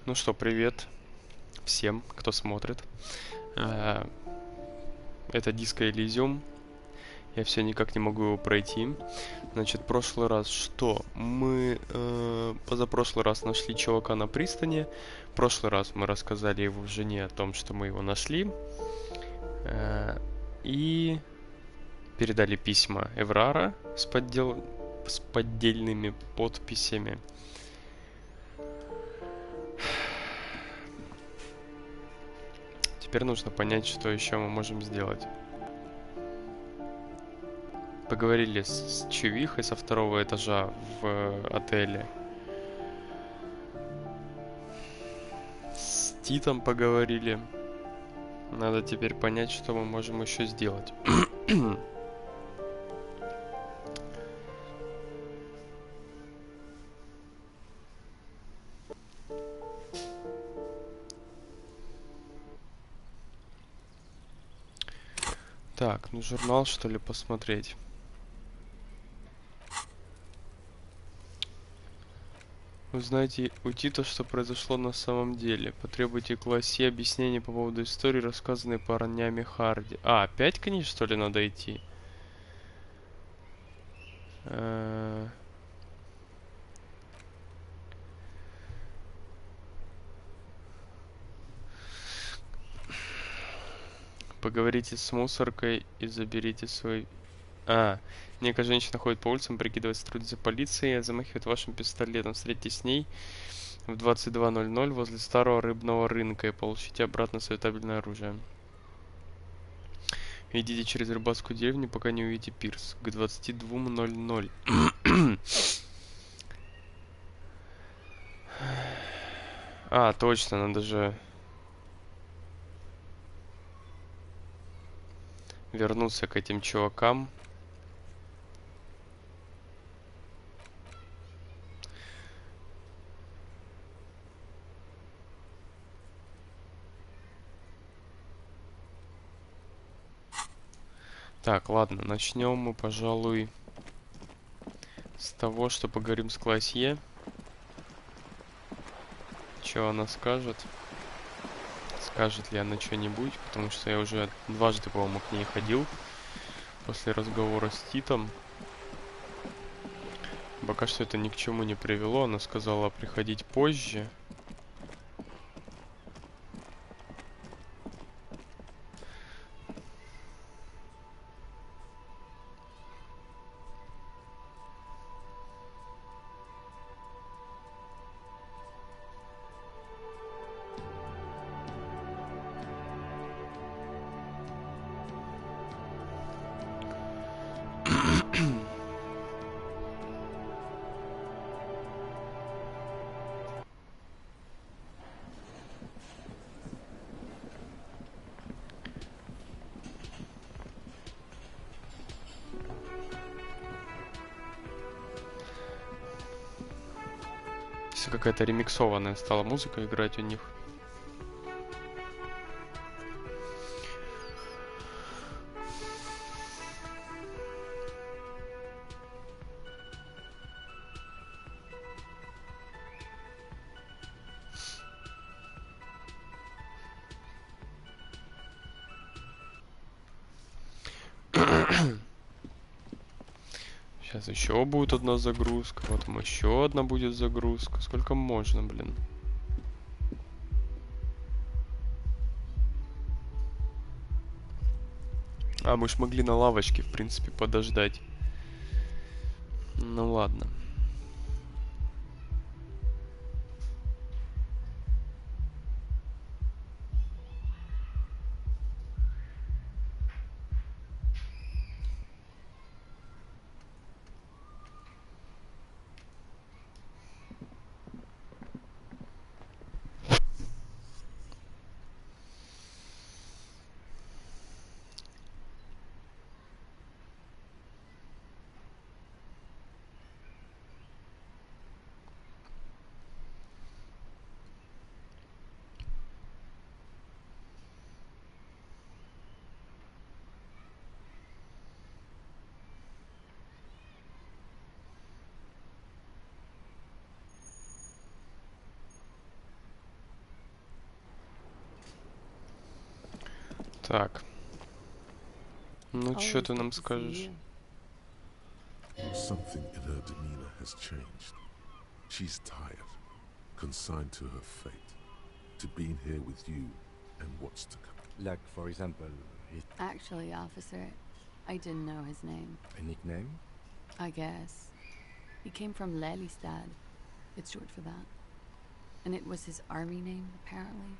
Ну что, привет всем, кто смотрит. Э, Это диско Elysium. Я все никак не могу его пройти. Значит, прошлый раз что? Мы позапрошлый раз нашли чувака на пристани. Прошлый раз мы рассказали его жене о том, что мы его нашли. И передали письма Эврара с поддельными подписями. Теперь нужно понять, что еще мы можем сделать. Поговорили с Чувихой со второго этажа в отеле. С Титом поговорили. Надо теперь понять, что мы можем еще сделать. Так, ну журнал что ли посмотреть. Узнайте у Тита, что произошло на самом деле. Потребуйте классе объяснений по поводу истории, рассказанной парнями Харди. А, опять к ней что ли надо идти? Поговорите с мусоркой и заберите свой... некая женщина ходит по улицам, прикидывается трудиться полицией, замахивает вашим пистолетом. Встретитесь с ней в 22:00 возле старого рыбного рынка и получите обратно свое табельное оружие. Идите через рыбацкую деревню, пока не увидите пирс. К 22:00. Точно, надо же вернуться к этим чувакам. Так, ладно, начнем мы, пожалуй, с того, что поговорим с Классье. Что она скажет? Скажет ли она что-нибудь? Потому что я уже дважды, по-моему, к ней ходил после разговора с Титом. Пока что это ни к чему не привело. Она сказала приходить позже. Все какая-то ремиксованная стала музыка играть у них. Сейчас еще будет одна загрузка, потом еще одна будет загрузка. Сколько можно, блин? Мы ж могли на лавочке, в принципе, подождать. Ну ладно. Так. Ну, что ты нам скажешь? Something in her demeanor has changed. She's tired, consigned to her fate, to being here with you and what's to come. Like, for example, Actually, officer, I didn't know his name. a nickname? I guess. He came from Lelystad. It's short for that. And it was his army name, apparently.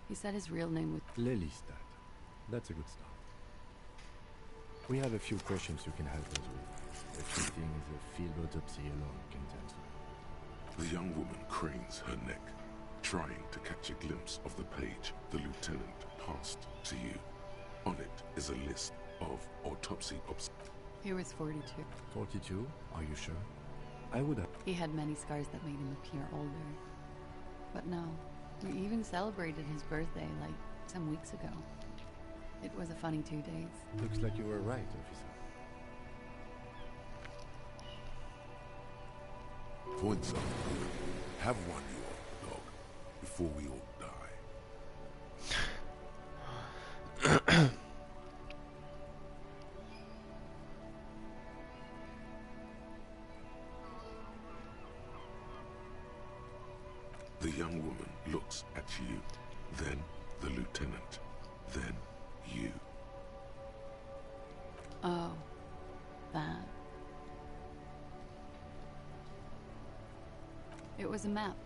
He said his real name was... Lelystad. That's a good start. We have a few questions you can help us with. A few things a field autopsy alone can't answer. The young woman cranes her neck, trying to catch a glimpse of the page the lieutenant passed to you. On it is a list of autopsy He was 42. 42? Are you sure? I would have... He had many scars that made him appear older. But no, we even celebrated his birthday, like, some weeks ago. It was a funny 2 days. Looks like you were right, officer. Points up. Have one, you old dog, before we all die. The young woman looks at you, then the lieutenant, then you. Oh, that. It was a map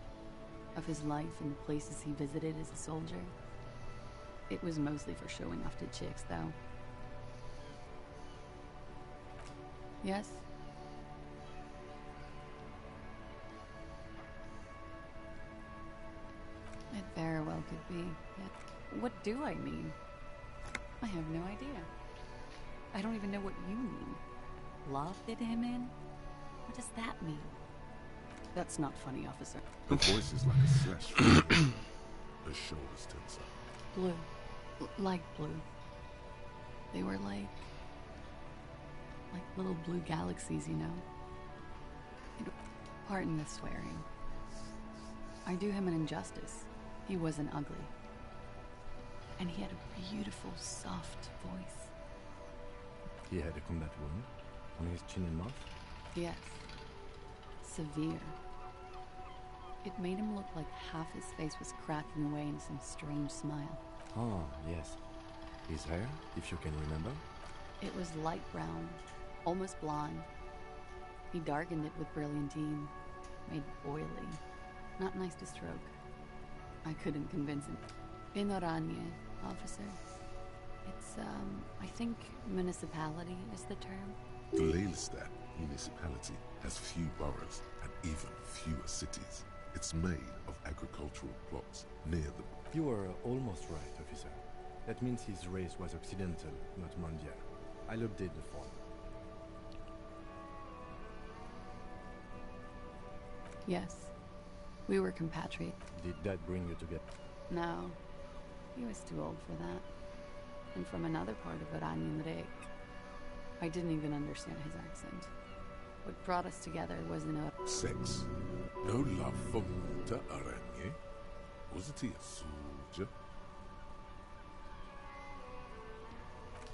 of his life and the places he visited as a soldier. It was mostly for showing off to chicks, though. Yes? It very well could be. Yet, what do I mean? I have no idea. I don't even know what you mean. Love did him in? What does that mean? That's not funny, officer. Her voice is like a slash from her shoulders tense up. Blue. Like blue. They were like little blue galaxies, you know? Pardon the swearing. I do him an injustice. He wasn't ugly. And he had a beautiful, soft voice. He had a combat wound on his chin and mouth? Yes. Severe. It made him look like half his face was cracking away in some strange smile. Oh, yes. His hair, if you can remember? It was light brown, almost blonde. He darkened it with brilliantine, made oily. Not nice to stroke. I couldn't convince him. Pinorania, officer. It's, I think municipality is the term. The Lelystad municipality has few boroughs and even fewer cities. It's made of agricultural plots near the... You were almost right, officer. That means his race was occidental, not mondial. I'll update the form. Yes. We were compatriots. Did that bring you together? No. He was too old for that. And from another part of Iranian Rek. I didn't even understand his accent. What brought us together was Sex. No love for Muta Aranye. Wasn't he a soldier?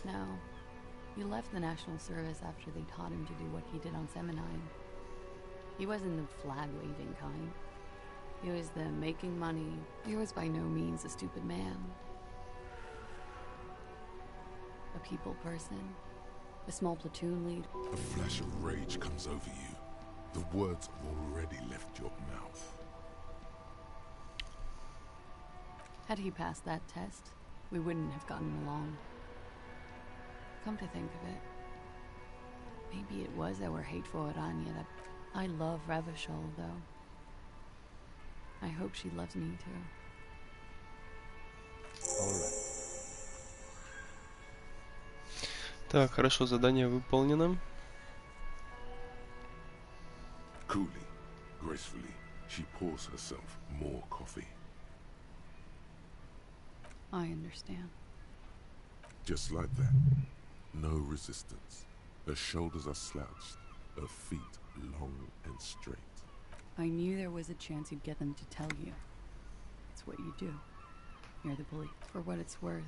No. He left the National Service after they taught him to do what he did on Seminine. He wasn't the flag-waving kind. He was the making money. He was by no means a stupid man. A people person. A small platoon lead. A flash of rage comes over you. The words have already left your mouth. Had he passed that test, we wouldn't have gotten along. Come to think of it, maybe it was our hateful Aranya that... I love Revachol, though. I hope she loves me, too. Alright. Так, хорошо, задание выполнено. Coolly, gracefully, she pours herself more coffee. I understand. Just like that. No resistance. Her shoulders are slouched, her feet long and straight. I knew there was a chance you'd get them to tell you. It's what you do. You're the police. For what it's worth,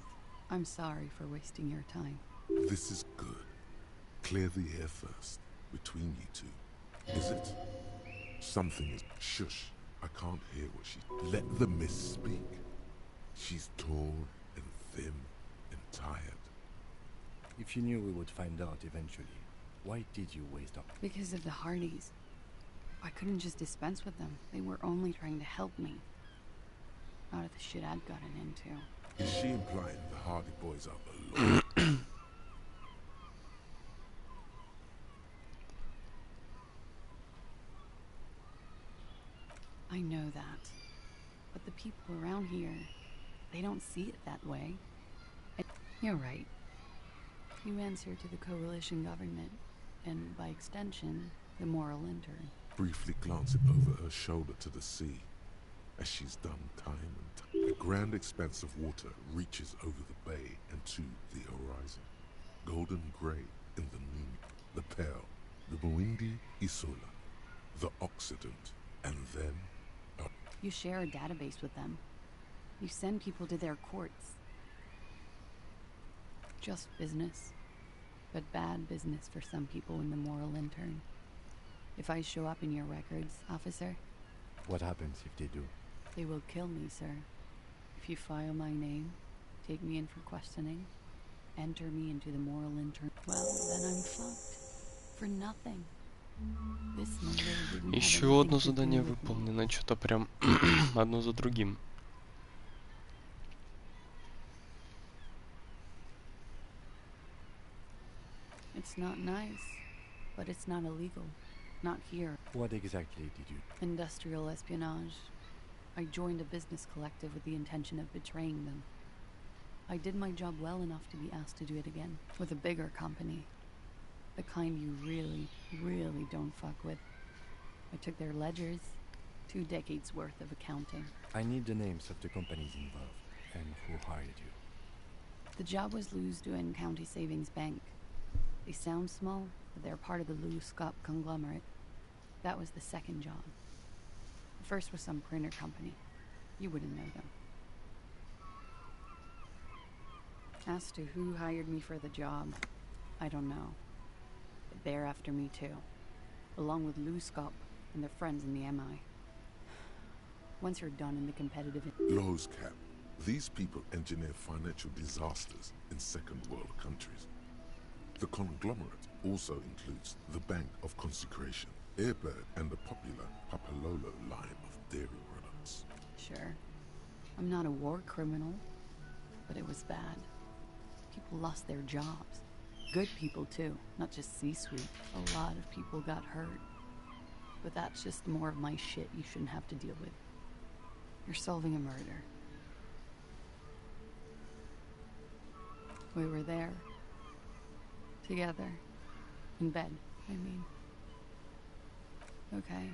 I'm sorry for wasting your time. This is good. Clear the air first, between you two. Is it? Something is... Shush. I can't hear what she... Let the mist speak. She's tall and thin and tired. If you knew we would find out eventually, why did you waste up? Because of the Hardys. I couldn't just dispense with them. They were only trying to help me. Not of the shit I'd gotten into. Is she implying the Hardy boys are the law? I know that. But the people around here, they don't see it that way. And you're right. You answer to the coalition government, and by extension, the moral intern. Briefly glancing over her shoulder to the sea, as she's done time and time. A grand expanse of water reaches over the bay and to the horizon. Golden grey in the noon, the pale, the Muindi Isola, the Occident, and then... You share a database with them. You send people to their courts. Just business. But bad business for some people in the moral intern. If I show up in your records, officer... What happens if they do? They will kill me, sir. If you file my name, take me in for questioning, enter me into the moral intern... Well, then I'm fucked. For nothing. This number didn't have Еще anything одно to do задание with me. выполнено, что-то прям одно за другим. It's not nice, but it's not illegal. Not here. What exactly did you... Industrial espionage. I joined a business collective with the intention of betraying them. I did my job well enough to be asked to do it again, with a bigger company. The kind you really, really don't fuck with. I took their ledgers, 2 decades worth of accounting. I need the names of the companies involved, and who hired you. The job was Lou's doing County Savings Bank. They sound small, but they're part of the Lou Scott conglomerate. That was the second job. The first was some printer company. You wouldn't know them. As to who hired me for the job, I don't know. But they're after me too, along with Lou Scott and their friends in the MI. Once you're done in the competitive... Lowe's Cap. These people engineer financial disasters in second world countries. The conglomerate also includes the Bank of Consecration, Airbird, and the popular Papalolo line of dairy products. Sure. I'm not a war criminal, but it was bad. People lost their jobs. Good people too, not just C-suite. A lot of people got hurt. But that's just more of my shit you shouldn't have to deal with. You're solving a murder. We were there. Together. In bed, I mean. Okay.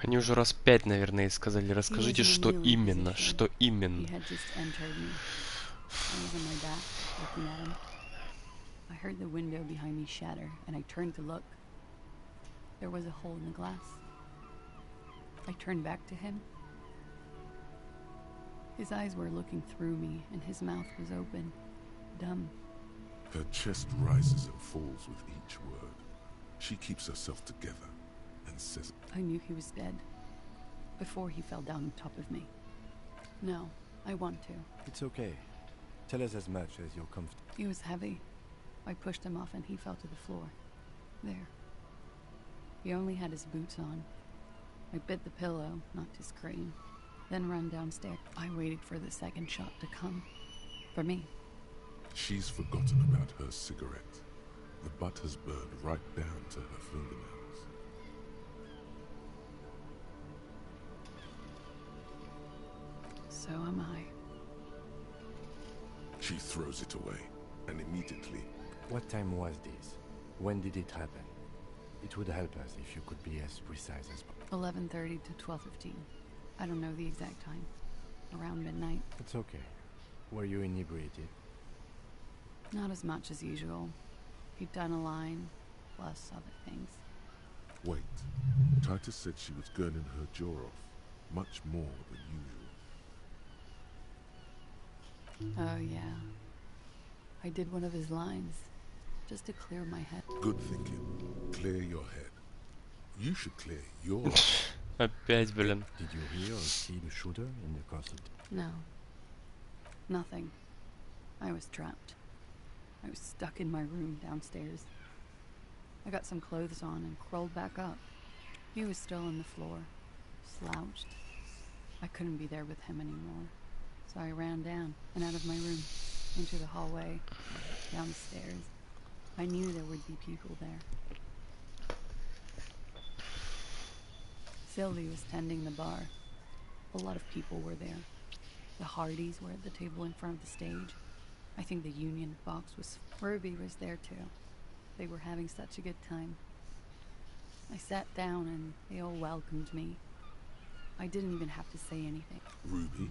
Они уже раз 5, наверное, сказали. Расскажите, что именно, что именно. He had just entered me. I was on my back, looking at him. I heard the window behind me shatter, and I turned to look. There was a hole in the glass. I turned back to him. His eyes were looking through me, and his mouth was open, dumb. Her chest rises and falls with each word. She keeps herself together and says, I knew he was dead before he fell down on top of me. No, I want to. It's okay. Tell us as much as you're comfortable. He was heavy. I pushed him off and he fell to the floor. There. He only had his boots on. I bit the pillow, not to scream, then ran downstairs. I waited for the second shot to come. For me. She's forgotten about her cigarette. The butt has burned right down to her fingernails. So am I. She throws it away, and immediately... What time was this? When did it happen? It would help us if you could be as precise as possible. 11:30 to 12:15. I don't know the exact time. Around midnight. It's okay. Were you inebriated? Not as much as usual. He'd done a line, plus other things. Wait. Titus said she was gurning her jaw off, much more than usual. Oh, yeah. I did one of his lines, just to clear my head. Good thinking. Clear your head. You should clear your head. Опять, блин. Did you hear or see the shooter in the course of No. Nothing. I was trapped. I was stuck in my room downstairs. I got some clothes on and crawled back up. He was still on the floor, slouched. I couldn't be there with him anymore. So I ran down and out of my room, into the hallway, downstairs. I knew there would be people there. Sylvie was tending the bar. A lot of people were there. The Hardys were at the table in front of the stage. I think the Union box was... Ruby was there too. They were having such a good time. I sat down and they all welcomed me. I didn't even have to say anything. Ruby?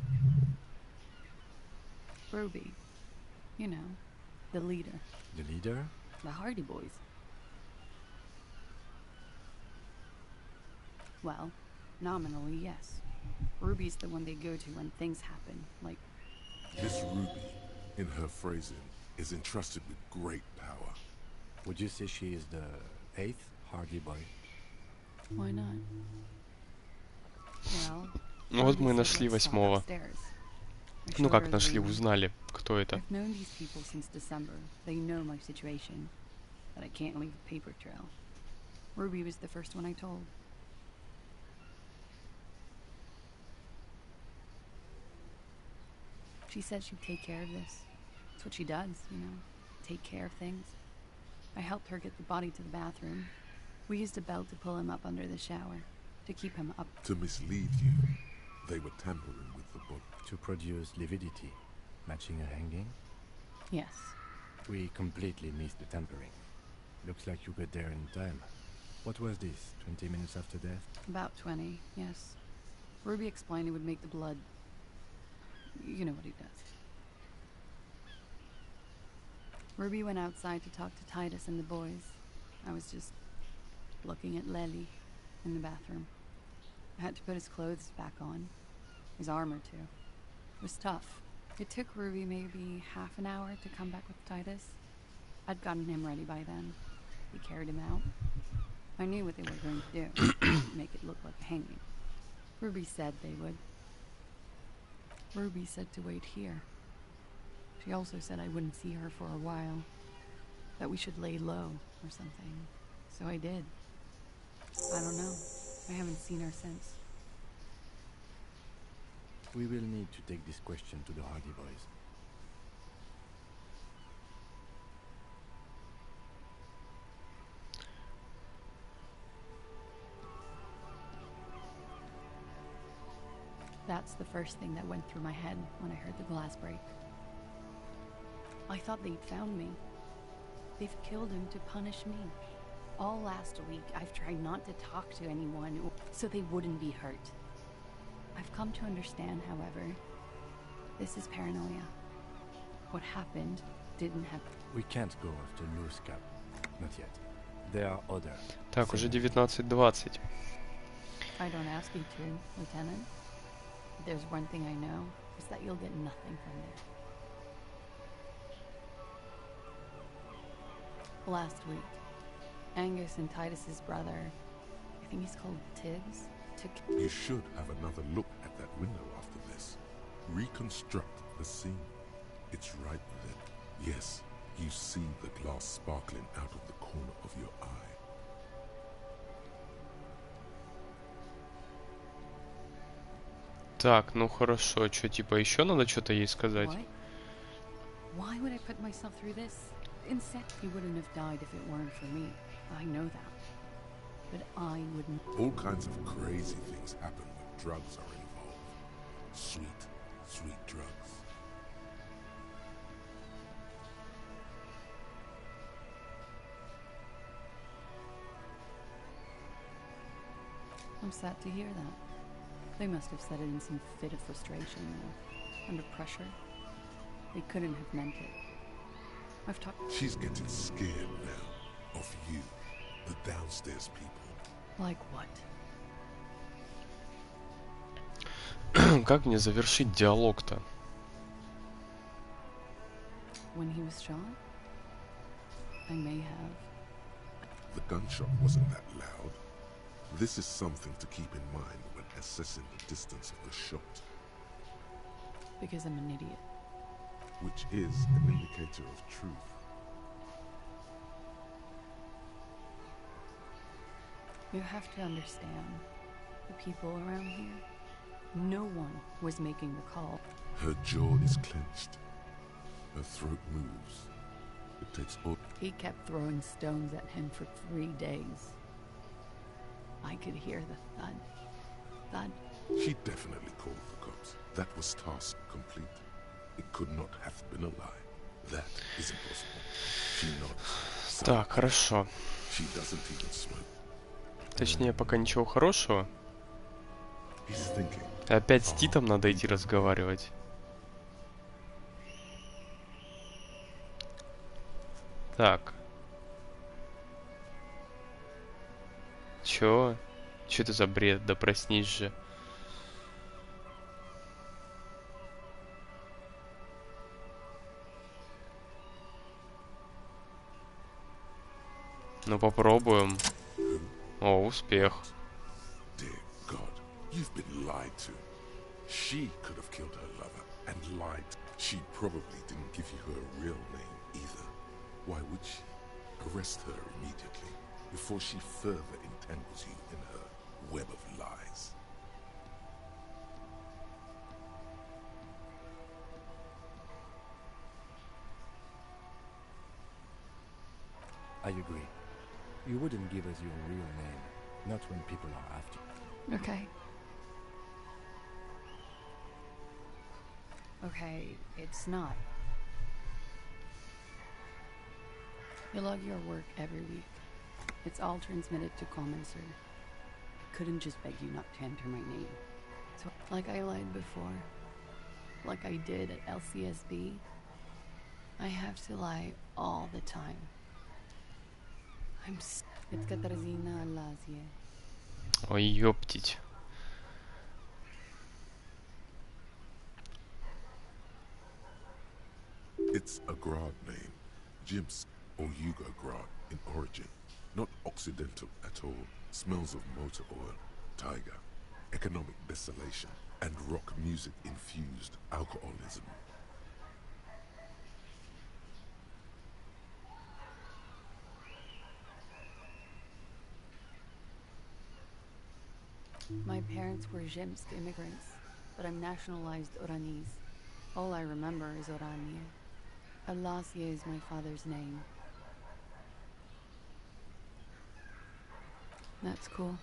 Ruby. You know, the leader. the leader? The Hardy Boys. Well, nominally, yes. Ruby's the one they go to when things happen, like... This Ruby, in her phrasing, is entrusted with great power. Would you say she is the 8th Hardy Boy? Why not? Well, Ну вот мы Ruby said нашли let's talk 8-го. upstairs. I Ну showed как her the нашли, room. узнали, кто это. I've known these people since December. They know my situation. That I can't leave a paper trail. Ruby was the first one I told. She said she'd take care of this. That's what she does, you know. Take care of things. I helped her get the body to the bathroom. We used a belt to pull him up under the shower. To keep him up. To mislead you, they were tampering with the book. To produce lividity, matching a hanging? Yes. We completely missed the tampering. Looks like you got there in time. What was this, 20 minutes after death? About 20, yes. Ruby explained it would make the blood... You know what he does. Ruby went outside to talk to Titus and the boys. I was just looking at Lely in the bathroom. I had to put his clothes back on. His armor, too. It was tough. It took Ruby maybe half an hour to come back with Titus. I'd gotten him ready by then. He carried him out. I knew what they were going to do. Make it look like a hanging. Ruby said they would. Ruby said to wait here. She also said I wouldn't see her for a while. That we should lay low or something. So I did. I don't know. I haven't seen her since. We will need to take this question to the Hardy Boys. That's the first thing that went through my head when I heard the glass break. I thought they'd found me. They've killed him to punish me. All last week, I've tried not to talk to anyone so they wouldn't be hurt. I've come to understand, however, this is paranoia. What happened didn't happen. We can't go after loose cap. Not yet. There are other. Так, уже 19:20. I don't ask you to, Lieutenant. If there's one thing I know, it's that you'll get nothing from there. Last week, Angus and Titus's brother, I think he's called Tibbs, took... You should have another look at that window after this. Reconstruct the scene. It's right there. Yes, you see the glass sparkling out of the corner of your eye. Так, ну хорошо, что типа еще надо что-то ей сказать? What? Why would I put myself through this? Instead, he wouldn't have died if it weren't for me. I know that. But I wouldn't... All kinds of crazy things happen when drugs are involved. Sweet, sweet drugs. I'm sad to hear that. They must have said it in some fit of frustration or under pressure. They couldn't have meant it. I've talked... She's getting scared now of you, the downstairs people. Like what? Как мне завершить диалог-то? when he was shot? I may have. The gunshot wasn't that loud. This is something to keep in mind when assessing the distance of the shot, Because I'm an idiot. which is an indicator of truth. You have to understand, the people around here, no one was making the call. Her jaw is clenched. Her throat moves. It takes all... He kept throwing stones at him for 3 days. I could hear the thud. Thud. She definitely called the cops. That was task complete. It could not have been a lie. That is impossible. She nods. Так, хорошо. She doesn't even smoke. Точнее, пока ничего хорошего. He's thinking. Опять с Титом надо идти разговаривать. Так. Чё? Чё это за бред? Да проснись же. Ну попробуем. О, успех. Dear God, you've been lied to. She could have killed her lover and lied. She probably didn't give you her real name either. Why would she? Arrest her immediately before she further entangles you in her web of lies. I agree. You wouldn't give us your real name, not when people are after you. Okay. Okay, it's not. You log your work every week. It's all transmitted to Commenser. I couldn't just beg you not to enter my name. So, like I lied before, like I did at LCSB, I have to lie all the time. It's Katarzyna Elysium. Ой, ёптить. It's a Grad name, Jim's or Yugo Grad in origin, not Occidental at all. Smells of motor oil, tiger, economic desolation, and rock music infused alcoholism. My parents were Zhemsk immigrants, but I'm nationalized Oranese. All I remember is Orania. Alasia is my father's name. That's cool.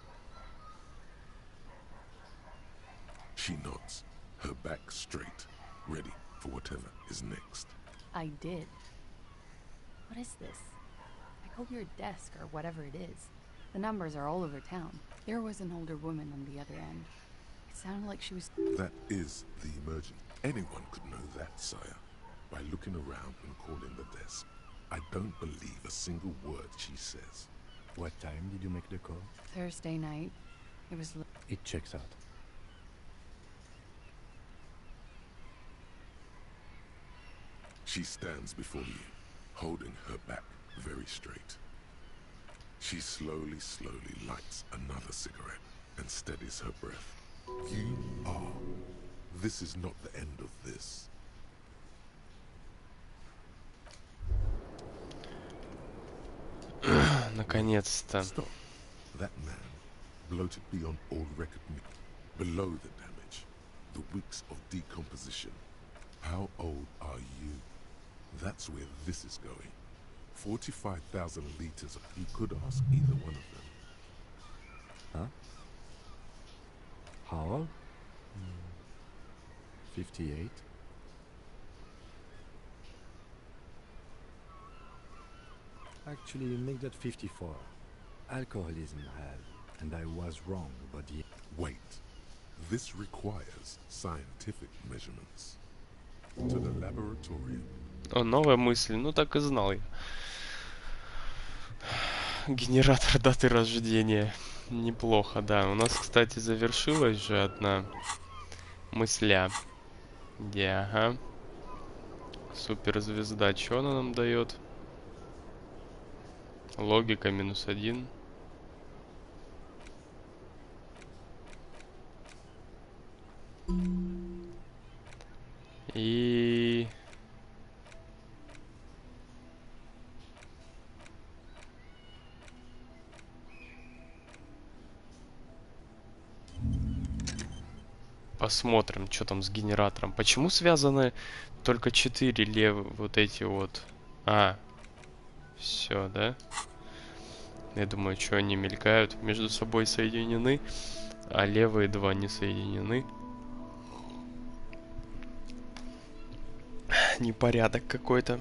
She nods, her back straight, ready for whatever is next. I did. What is this? I go to your desk or whatever it is. The numbers are all over town. There was an older woman on the other end. It sounded like she was... That is the emergent. Anyone could know that, sire, by looking around and calling the desk. I don't believe a single word she says. What time did you make the call? Thursday night. It was... It checks out. She stands before you, holding her back very straight. She slowly lights another cigarette and steadies her breath. You are. This is not the end of this. Наконец-то. Stop. That man, bloated beyond all recognition, below the damage, the weeks of decomposition. How old are you? That's where this is going. 45,000 liters. You could ask either one of them. Huh? How old? 58. Actually, make that 54. Alcoholism had, and I was wrong, but the... Wait. This requires scientific measurements. To the laboratorium. О, новая мысль. Ну так и знал я. Генератор даты рождения. Неплохо, да. У нас, кстати, завершилась же одна мысля. Где, ага. Суперзвезда, что она нам дает? Логика -1. И... Посмотрим, что там с генератором. Почему связаны только 4 левые вот эти вот? А, все, да? Я думаю, что они мелькают, между собой соединены, а левые 2 не соединены. Непорядок какой-то.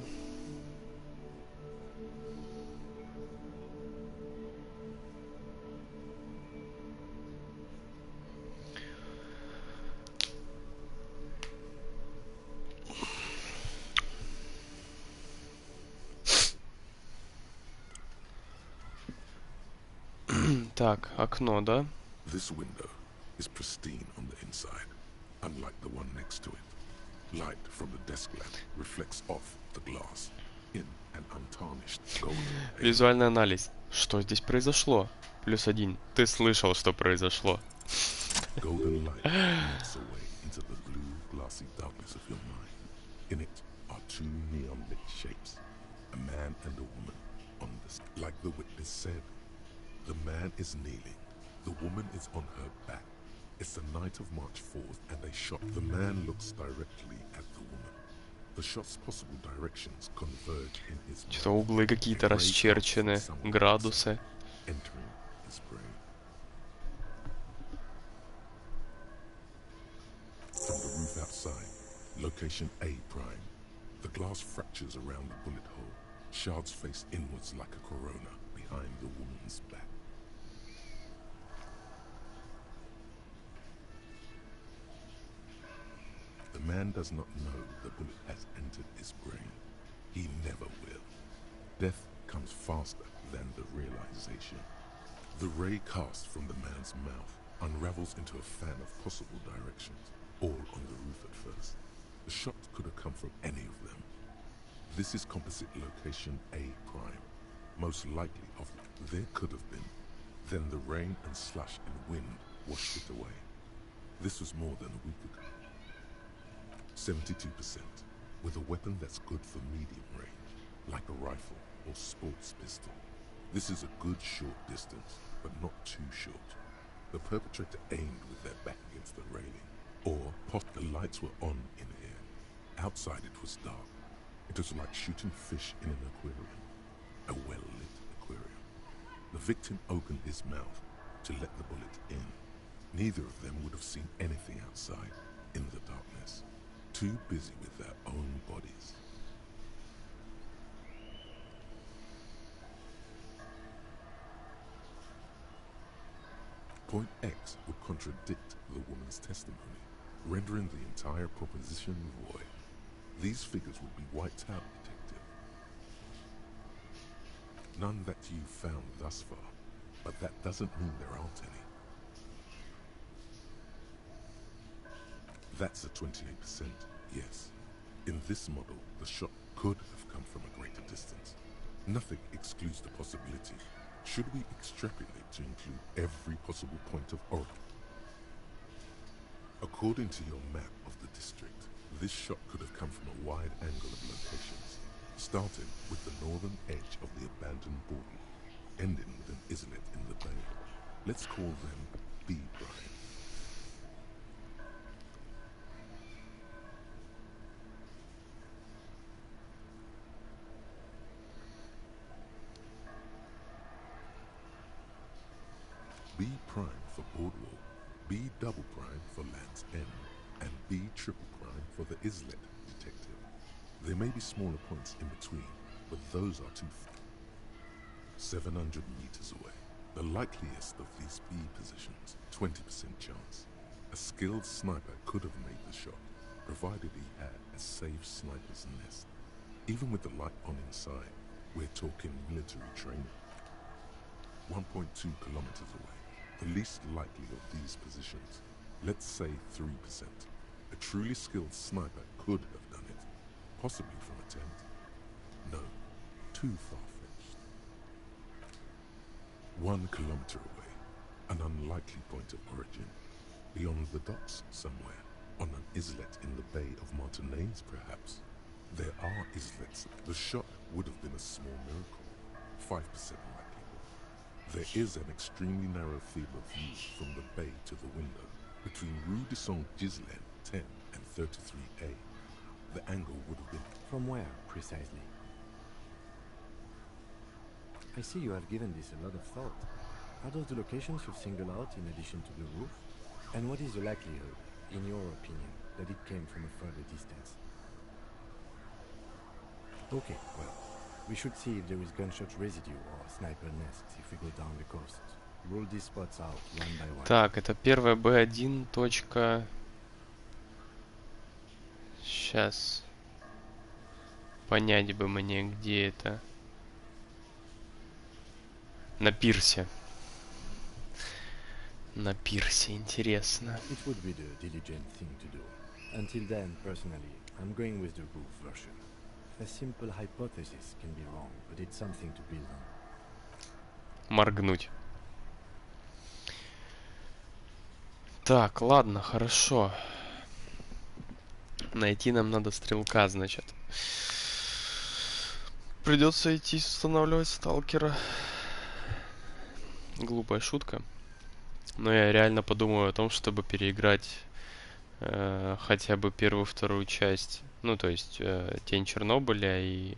Так, окно, да? This window is pristine on the inside, unlike the one next to it. Light from the desk lamp reflects off the glass in an untarnished golden haze. Визуальный анализ. Что здесь произошло? +1. Ты слышал, что произошло. Golden light melts away into the blue, glassy darkness of your mind. In it are two neon-lit shapes, a man and a woman on this. Like the witness said, the man is kneeling, the woman is on her back. It's the night of March 4th, and they shot. The man looks directly at the woman. The shot's possible directions converge in his mind. Что-то углы какие-то A gray cast расчерчены, someone градусы. entering his brain. From the roof outside, location A prime. The glass fractures around the bullet hole. Shards face inwards like a corona behind the woman's back. The man does not know the bullet has entered his brain. He never will. Death comes faster than the realization. The ray cast from the man's mouth unravels into a fan of possible directions, all on the roof at first. The shot could have come from any of them. This is composite location A prime. Most likely of there could have been. Then the rain and slush and wind washed it away. This was more than a week ago. 72%, with a weapon that's good for medium range, like a rifle or sports pistol. This is a good short distance, but not too short. The perpetrator aimed with their back against the railing, or the lights were on in here. Outside it was dark. It was like shooting fish in an aquarium, a well-lit aquarium. The victim opened his mouth to let the bullet in. Neither of them would have seen anything outside in the darkness. Too busy with their own bodies. Point X would contradict the woman's testimony, rendering the entire proposition void. These figures would be wiped out, detective. None that you've found thus far, but that doesn't mean there aren't any. That's a 28%, yes. In this model, the shot could have come from a greater distance. Nothing excludes the possibility. Should we extrapolate to include every possible point of origin? According to your map of the district, this shot could have come from a wide angle of locations, starting with the northern edge of the abandoned border, ending with an islet in the bay. Let's call them B prime. B prime for Boardwalk, B double prime for Land's End, and B triple prime for the Islet, detective. There may be smaller points in between, but those are 700 meters away. The likeliest of these B positions, 20% chance. A skilled sniper could have made the shot, provided he had a safe sniper's nest. Even with the light on inside, we're talking military training. 1.2 kilometers away. The least likely of these positions, let's say 3%. A truly skilled sniper could have done it. possibly from a tent. No, too far-fetched. 1 kilometer away, an unlikely point of origin. Beyond the docks somewhere, on an islet in the Bay of Martinaise, perhaps. There are islets. The shot would have been a small miracle. 5% likelihood. There is an extremely narrow field of view from the bay to the window, between Rue de Saint-Ghislain 10 and 33A. The angle would have been... From where, precisely? I see you have given this a lot of thought. Are those the locations you've singled out in addition to the roof? And what is the likelihood, in your opinion, that it came from a further distance? Okay, well, we should see if there is gunshot residue or sniper nests if we go down the coast. Rule these spots out one by one. Так, это первая B1 точка. Сейчас. Понять бы мне, где это. На пирсе. На пирсе, интересно. It would be the diligent thing to do. Until then, personally, I'm going with the roof version. A simple hypothesis can be wrong, but it's something to build on. Моргнуть. Так, ладно, хорошо. Найти нам надо стрелка, значит. Придется идти устанавливать сталкера. Глупая шутка. Но я реально подумаю о том, чтобы переиграть хотя бы первую, вторую часть. Ну, то есть Тень Чернобыля и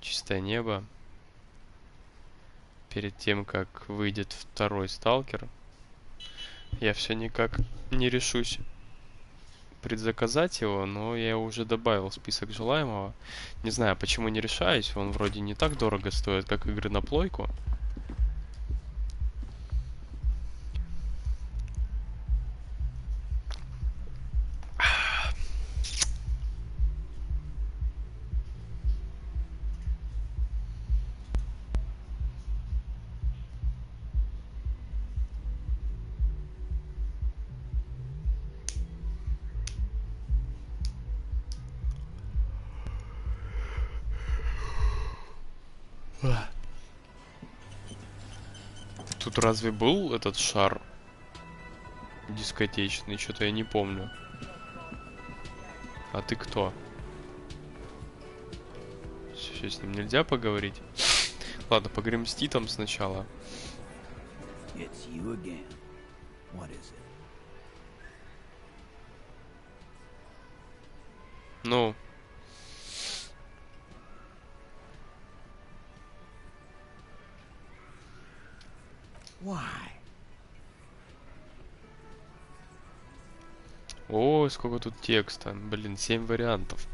Чистое небо. Перед тем, как выйдет второй сталкер. Я все никак не решусь предзаказать его, но я уже добавил в список желаемого. Не знаю, почему не решаюсь. Он вроде не так дорого стоит, как игры на плойку. Тут разве был этот шар дискотечный? Что-то я не помню. А ты кто? Все, с ним нельзя поговорить. Ладно, поговорим с Титом сначала. Ну. Ой, сколько тут текста. Блин, 7 вариантов.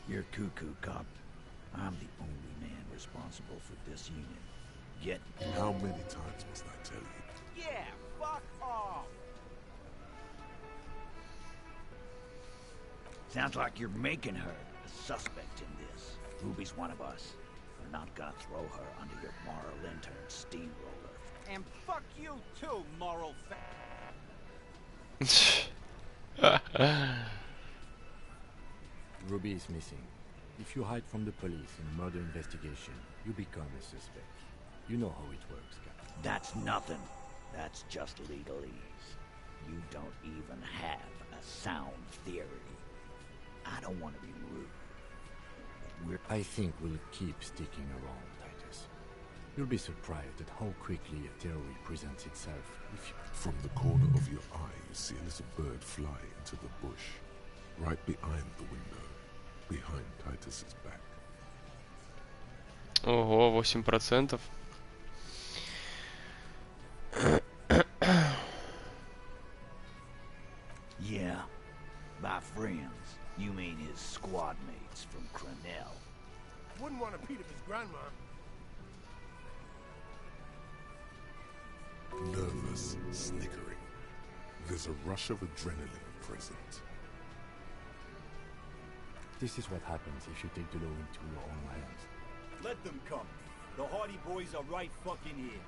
You're cuckoo, cop. I'm the only man responsible for this unit. Get... How many times must I tell you? Yeah, fuck off! Sounds like you're making her a suspect in this. Ruby's one of us. We're not gonna throw her under your moral intern steamroller. And fuck you too, moral Ruby is missing. If you hide from the police in a murder investigation, you become a suspect. You know how it works, Captain. That's nothing. That's just legalese. You don't even have a sound theory. I don't want to be rude. I think we'll keep sticking around, Titus. You'll be surprised at how quickly a theory presents itself if you... From the corner of your eye, you see a little bird fly into the bush, right behind the window, behind Titus's back. Ого, 8%. Yeah, by friends, you mean his squad mates from Crenell. Wouldn't want to beat up his grandma. snickering. There's a rush of adrenaline present. This is what happens if you take the law into your own hands. Let them come. The Hardy Boys are right fucking here.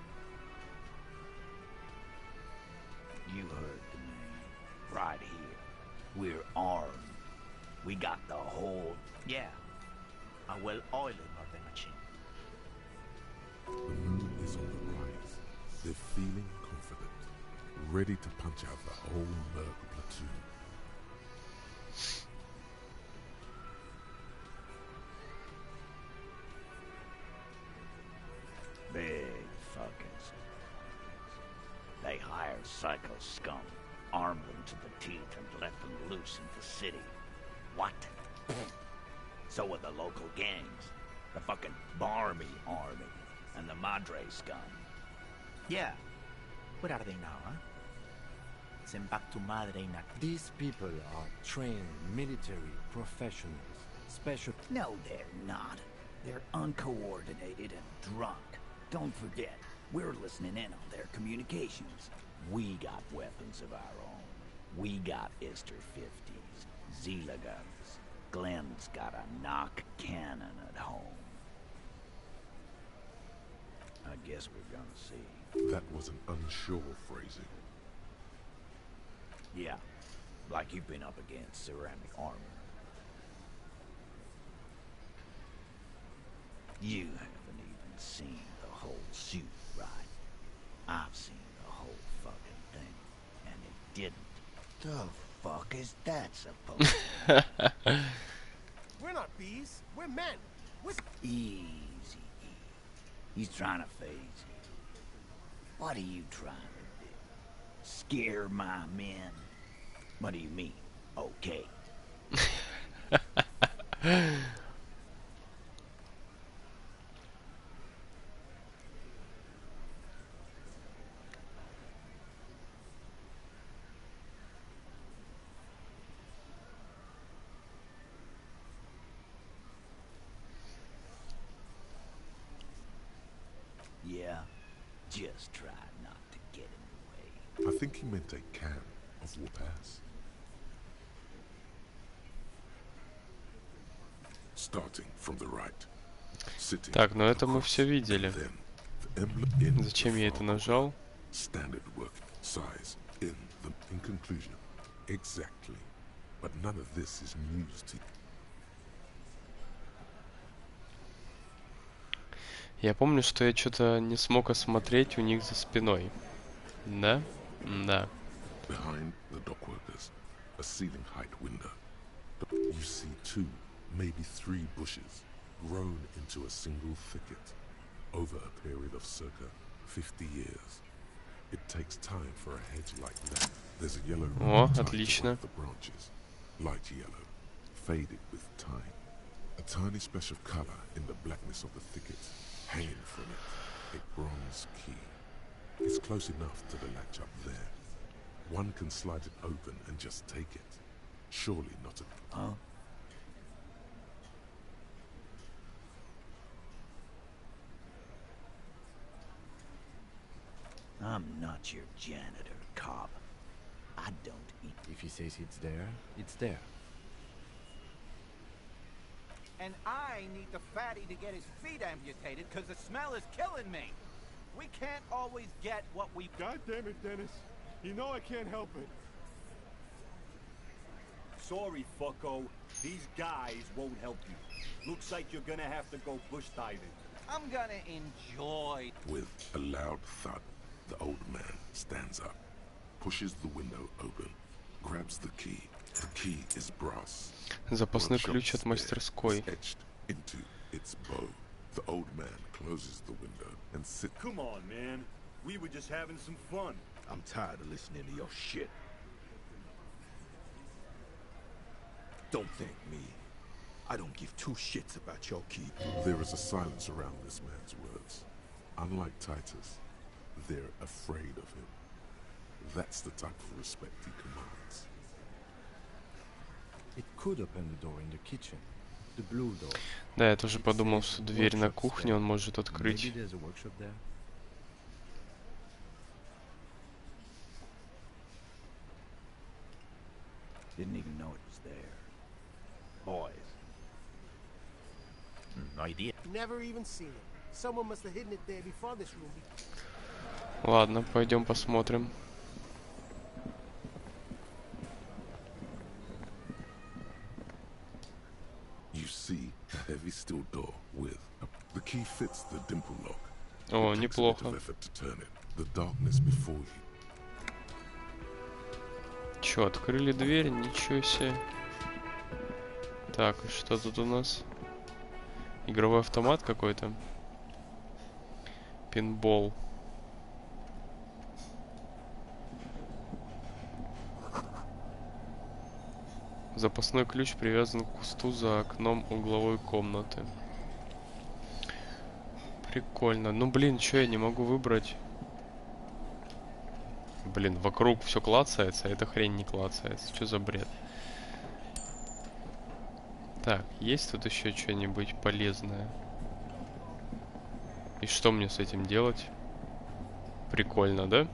You heard the man. Right here. We're armed. We got the whole... Yeah. Well, oil nothing machine. The moon is on the rise. They're feeling confident, ready to punch out the whole Merc platoon. Big fuckers. They hired psycho scum, armed them to the teeth, and let them loose in the city. What? So are the local gangs. The fucking Barmy army. And the Madre scum. Yeah. Where are they now, huh? Send back to Madre in a... These people are trained military professionals. Special... No, they're not. They're uncoordinated and drunk. Don't forget, we're listening in on their communications. We got weapons of our own. We got Ister 50s, Zila guns. Glenn's got a knock cannon at home. I guess we're gonna see. That was an unsure phrasing. Yeah, like you've been up against ceramic armor. You haven't even seen the whole suit, right? I've seen the whole fucking thing, and it didn't. The fuck is that supposed to be? We're not bees. We're men. Easy. He's trying to phase you. What are you trying to do? Scare my men? What do you mean? Okay. Yeah, just try not to get in the way. I think he meant a can of whoop-ass. Starting from the right. Sitting Так, но это мы across, все видели. then the emblem in Зачем the я это far нажал? Standard work size in conclusion. Exactly. But none of this is news to you. Я помню, что я что-то не смог осмотреть у них за спиной. Да? Да. Behind the dockworkers, a ceiling height window. You see 2, maybe 3 bushes grown into a single thicket over a period of circa 50 years. It takes time for a hedge like that. There's a yellow О, ribbon tied to отлично. one of the branches, light yellow, faded with time. A tiny splash of color in the blackness of the thicket. Hanging from it, a bronze key. It's close enough to the latch up there. One can slide it open and just take it. Surely not a... Huh? I'm not your janitor, cop. I don't eat. If he says it's there, it's there. And I need the fatty to get his feet amputated because the smell is killing me. We can't always get what we... God damn it, Dennis. You know I can't help it. Sorry, fucko. These guys won't help you. Looks like you're gonna have to go bush diving. I'm gonna enjoy... With a loud thud, the old man stands up, pushes the window open, grabs the key. The key is brass. Запасной Workshop ключ от spare мастерской. is etched into its bow. The old man closes the window and sits. Come on, man. We were just having some fun. I'm tired of listening to your shit. Don't thank me. I don't give 2 shits about your key. There is a silence around this man's words. Unlike Titus, they're afraid of him. That's the type of respect he commands. It could open the door in the kitchen. The blue door. Да, я тоже подумал, что дверь на кухне он может открыть. Maybe there's a workshop there. Didn't even know it was there. Boys. No idea. Never even seen it. Someone must have hidden it there before this room. Ладно, пойдем посмотрим. You see a heavy steel door with the key fits the dimple lock. О, It takes a bit неплохо. of effort to turn it. The darkness before you. Чё, открыли дверь? Ничего себе. Так, и что тут у нас? Игровой автомат какой-то. Пинбол. Запасной ключ привязан к кусту за окном угловой комнаты. Прикольно. Ну, блин, чё я не могу выбрать? Блин, вокруг все клацается, а эта хрень не клацается. Что за бред? Так, есть тут еще что-нибудь полезное? И что мне с этим делать? Прикольно, да?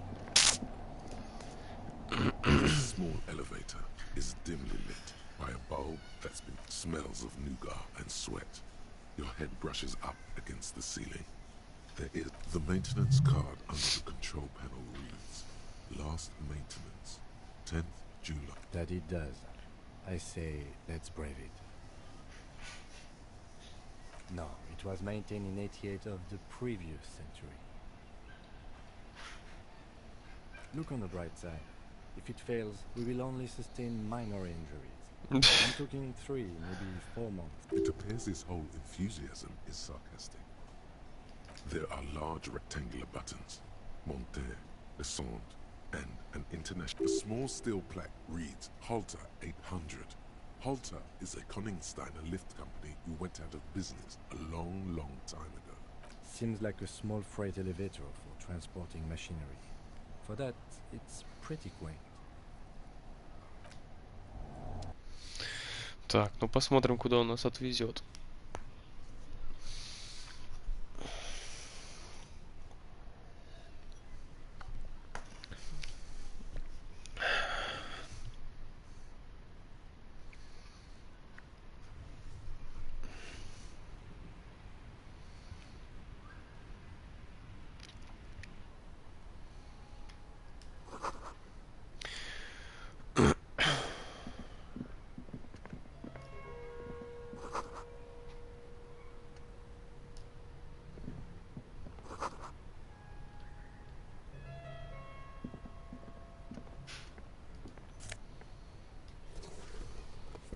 Small elevator is dimly lit by a bulb that's been smells of nougat and sweat. Your head brushes up against the ceiling. There is the maintenance card under the control panel reads last maintenance 10th July. That it does. I say, let's brave it. No, it was maintained in 88 of the previous century. Look on the bright side. If it fails, we will only sustain minor injuries. I'm talking 3, maybe 4 months. It appears his whole enthusiasm is sarcastic. There are large rectangular buttons, monter, descente, and an international. A small steel plaque reads Halter 800. Halter is a Koningsteiner lift company who went out of business a long, long time ago. Seems like a small freight elevator for transporting machinery. For that, it's pretty quaint. Так, ну посмотрим, куда он нас отвезет.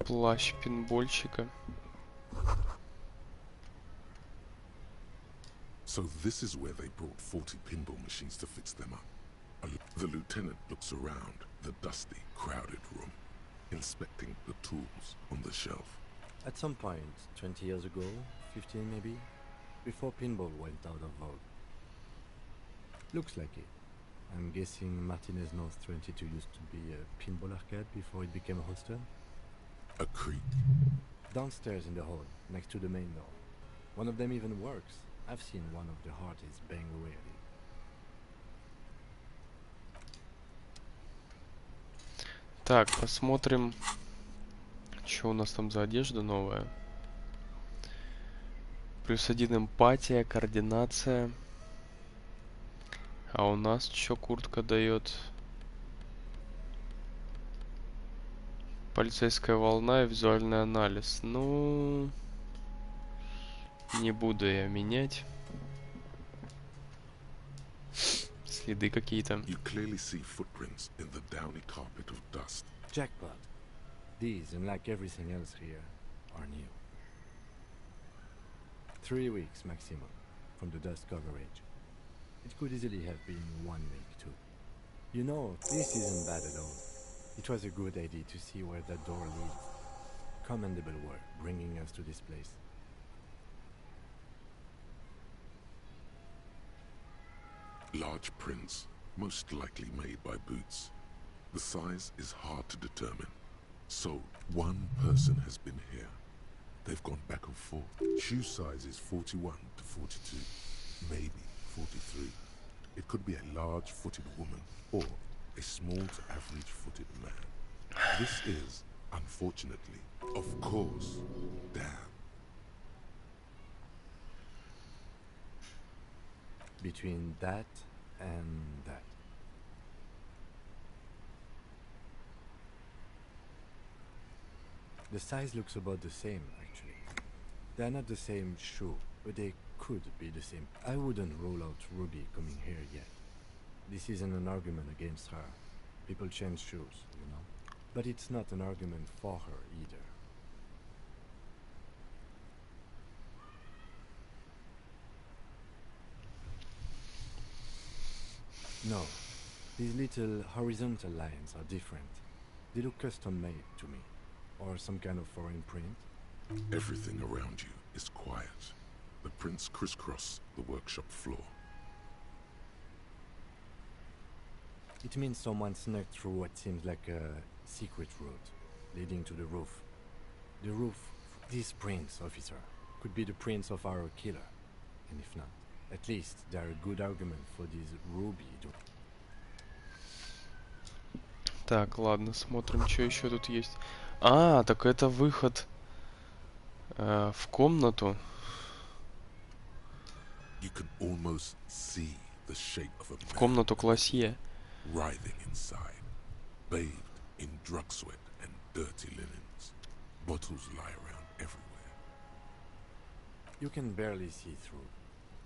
Плащ пинбольщика. So this is where they brought 40 pinball machines to fix them up. The lieutenant looks around the dusty, crowded room, inspecting the tools on the shelf. At some point, 20 years ago, 15 maybe, before pinball went out of vogue. Looks like it. I'm guessing Martinez North 22 used to be a pinball arcade before it became a hostel. A creak. Downstairs in the hall, next to the main door. One of them even works. I've seen one of the hardest bang away at it. Так, посмотрим, что у нас там за одежда новая. +1 эмпатия, координация. А у нас что куртка дает? Полицейская волна и визуальный анализ. Ну, не буду я менять. Следы какие-то. You clearly see footprints in the downy carpet of dust. Jackpot. These, unlike everything else here, are new. 3 weeks maximum from the dust coverage. It could easily have been 1 week too. You know, this isn't bad at all. It was a good idea to see where that door leads. Commendable work bringing us to this place. Large prints, most likely made by Boots. The size is hard to determine. So, one person has been here. They've gone back and forth. Shoe size is 41 to 42, maybe 43. It could be a large-footed woman or a small to average-footed man. This is, unfortunately, of course, damn. Between that and that. The size looks about the same, actually. They're not the same shoe, but they could be the same. I wouldn't rule out Ruby coming here yet. This isn't an argument against her. People change shoes, you know? But it's not an argument for her either. No. These little horizontal lines are different. They look custom-made to me. Or some kind of foreign print. Everything around you is quiet. The prints crisscross the workshop floor. It means someone snuck through what seems like a secret route leading to the roof. The roof, these prints, officer, could be the prints of our killer. And if not, at least they're a good argument for this Ruby. Так, ладно, смотрим, что еще тут есть. А, так это выход в комнату. You can almost see the shape of a В комнату к Лосье. writhing inside, bathed in drug sweat and dirty linens. Bottles lie around everywhere. You can barely see through.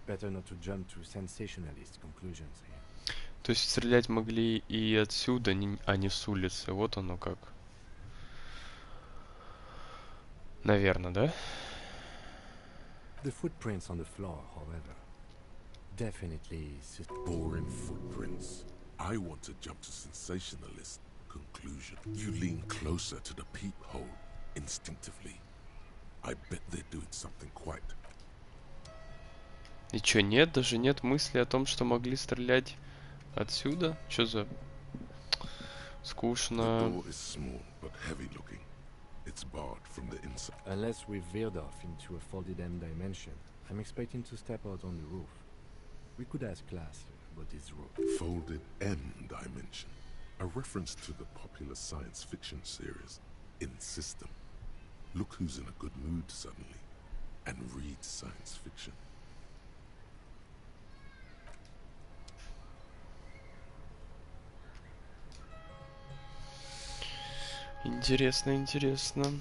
Better not to jump to sensationalist conclusions here. То есть стрелять могли и отсюда, а не с улицы. Вот оно как. Наверное, да? The footprints on the floor, however, definitely boring footprints. I want to jump to sensationalist conclusion. You lean closer to the peephole instinctively. I bet they're doing something quite. И чё, нет? Даже нет мысли о том, что могли стрелять отсюда? Чё за... Скучно. The door is small but heavy looking. It's barred from the inside. Unless we veered off into a folded M dimension, I'm expecting to step out on the roof. We could ask class about this roof. Folded M dimension. A reference to the popular science fiction series, In System. Look who's in a good mood suddenly and reads science fiction. Интересно, интересно.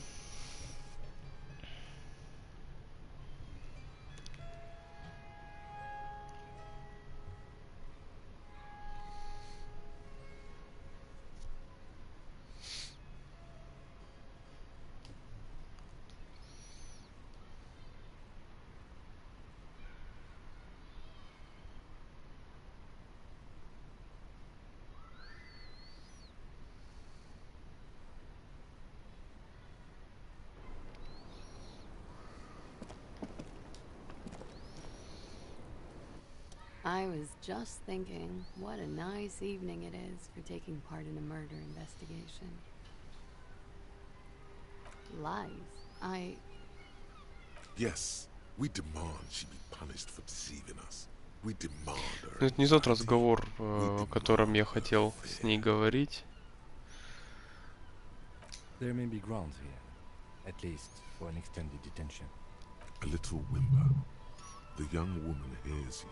I was just thinking, what a nice evening it is for taking part in a murder investigation. Lies. Yes, we demand she be punished for deceiving us. We demand her. Ну, это не тот разговор, о котором я хотел с ней говорить. There may be grounds here, at least for an extended detention. A little whimper. The young woman hears you.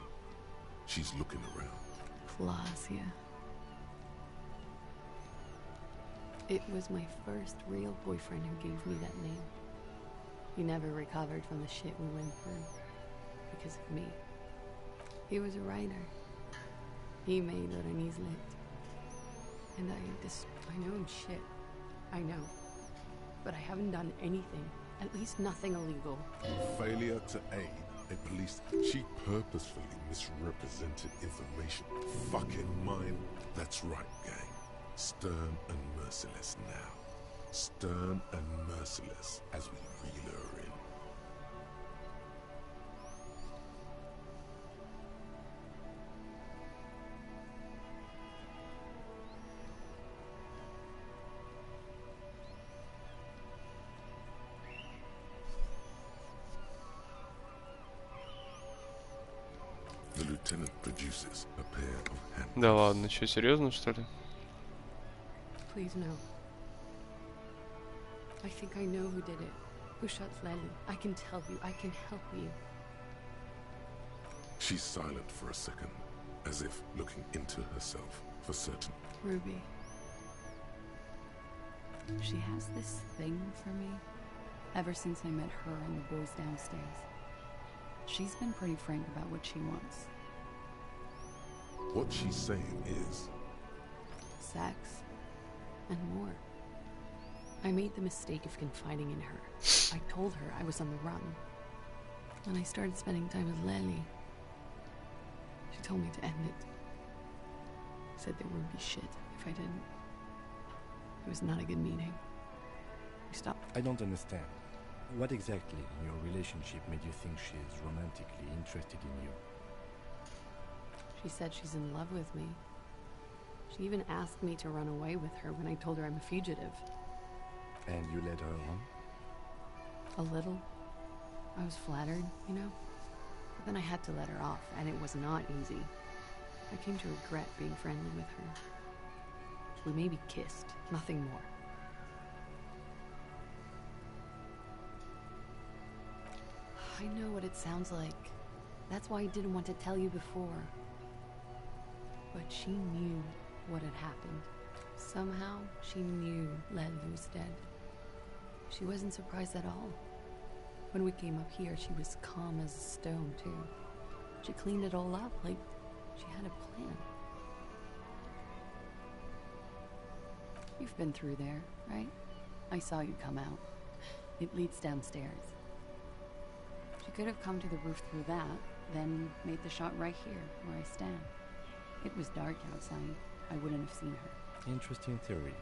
She's looking around. Clausia. It was my first real boyfriend who gave me that name. He never recovered from the shit we went through. Because of me. He was a writer. He made Oranís lit. And I know I'm shit. I know. But I haven't done anything. At least nothing illegal. Failure to aid a police. She purposefully misrepresented information. Fucking mine. That's right, gang. Stern and merciless now. Stern and merciless as we reel her in. The lieutenant produces a pair of handcuffs. Да ладно, что, серьезно, что ли? Please no. I think I know who did it. Who shot Lely. I can tell you. I can help you. She's silent for a second, as if looking into herself for certain. Ruby. She has this thing for me. Ever since I met her and the boys downstairs. She's been pretty frank about what she wants. What she's saying is... sex. And more. I made the mistake of confiding in her. I told her I was on the run. When I started spending time with Lely, she told me to end it. Said there would be shit if I didn't. It was not a good meeting. We stopped. I don't understand. What exactly in your relationship made you think she is romantically interested in you? She said she's in love with me. She even asked me to run away with her when I told her I'm a fugitive. And you led her on? A little. I was flattered, you know? But then I had to let her off, and it was not easy. I came to regret being friendly with her. We maybe kissed, nothing more. I know what it sounds like. That's why I didn't want to tell you before. But she knew what had happened. Somehow, she knew Lely was dead. She wasn't surprised at all. When we came up here, she was calm as a stone, too. She cleaned it all up like she had a plan. You've been through there, right? I saw you come out. It leads downstairs. She could have come to the roof through that, then made the shot right here, where I stand. It was dark outside. I wouldn't have seen her. Interesting theory.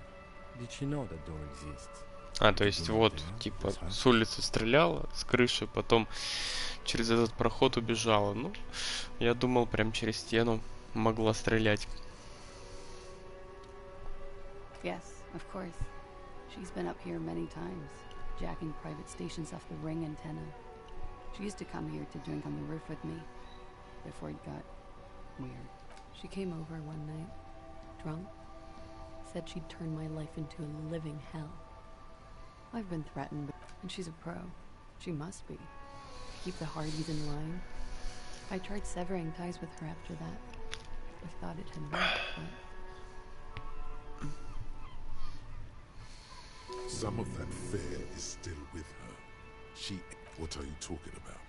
Did she know that door exists? А, то есть вот, типа, с улицы стреляла, с крыши, потом через этот проход убежала. Ну, я думал, прям через стену могла стрелять. Yes, of course. She's been up here many times, jacking private stations off the ring antenna. She used to come here to drink on the roof with me, before it got weird. She came over one night, drunk, said she'd turn my life into a living hell. I've been threatened, and she's a pro. She must be. To keep the Hardys in line. I tried severing ties with her after that. I thought it had worked, but... Some of that fear is still with her. She... What are you talking about?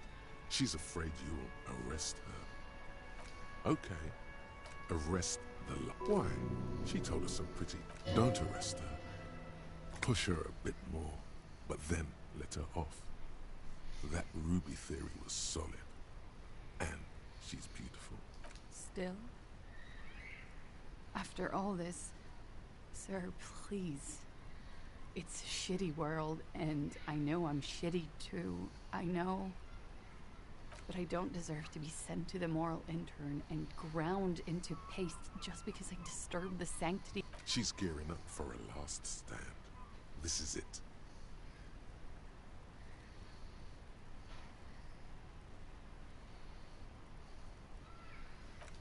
She's afraid you'll arrest her. Okay. Arrest the... Why? She told us some pretty... Don't arrest her. Push her a bit more, but then let her off. That Ruby theory was solid. And she's beautiful. Still? After all this... Sir, please. It's a shitty world, and I know I'm shitty too. I know. But I don't deserve to be sent to the moral intern and ground into paste just because I disturbed the sanctity. She's gearing up for a last stand. This is it.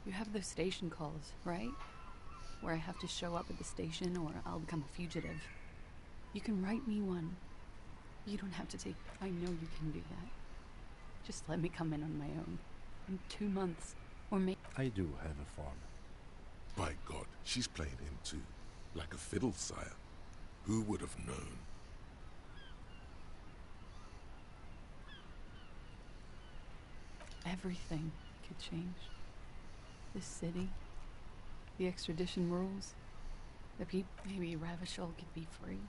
You have those station calls, right? Where I have to show up at the station or I'll become a fugitive. You can write me one. You don't have to take... I know you can do that. Just let me come in on my own. In 2 months, or maybe... I do have a form. By God, she's playing him too. Like a fiddle, sire. Who would have known? Everything could change. This city, the extradition rules, the people... Maybe Ravishol could be free.